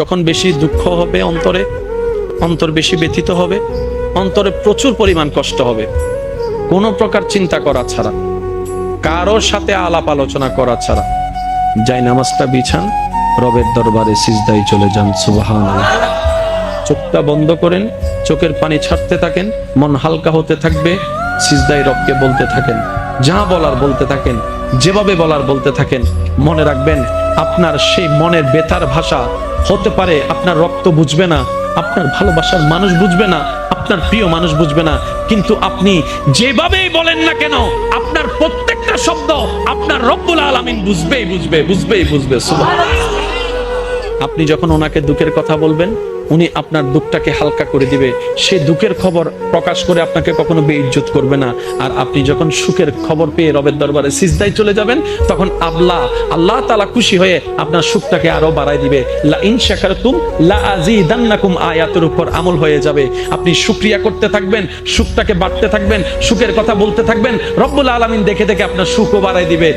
যখন বেশি দুঃখ হবে অন্তর বেশি ব্যথিত হবে, অন্তরে প্রচুর পরিমাণ কষ্ট হবে, কোনো প্রকার চিন্তা করা ছাড়া, কারোর সাথে আলাপ আলোচনা করা ছাড়া যাই নামাজটা বিছান, রবের দরবারে সিজদায় চলে যান। সুবহানাল্লাহ। চোখটা বন্ধ করেন, চোখের পানি ছাড়তে থাকেন, মন হালকা হতে থাকবে, সিজদায় রবকে বলতে থাকেন, যা বলার বলতে থাকেন, যেভাবে বলার বলতে থাকেন। মনে রাখবেন, আপনার সেই মনের বেতার ভাষা হতে পারে আপনার রক্ত বুঝবে না, আপনার ভালোবাসার মানুষ বুঝবে না, আপনার প্রিয় মানুষ বুঝবে না, কিন্তু আপনি যেভাবেই বলেন না কেন, আপনার প্রত্যেকটা শব্দ আপনার রব্বুল আলামিন বুঝবে। সুবহানাল্লাহ। আপনি যখন ওনাকে দুঃখের কথা বলবেন, উনি আপনার দুঃখটাকে হালকা করে দিবে। সেই দুঃখের খবর প্রকাশ করে আপনাকে কখনো বেইজ্জত করবে না। আর আপনি যখন সুখের খবর পেয়ে রবের দরবারে সিজদায় চলে যাবেন, তখন আল্লাহ তাআলা খুশি হয়ে আপনার সুখটাকে আরো বাড়ায় দিবে। লা ইন শাকারতুম লা আযীদান্নাকুম আয়াতের উপর আমল হয়ে যাবে। আপনি শুকরিয়া করতে থাকবেন, সুখটাকে বাড়তে থাকবেন, সুখের কথা বলতে থাকবেন, রব্বুল আলামিন দেখে দেখে আপনার সুখও বাড়ায় দিবে।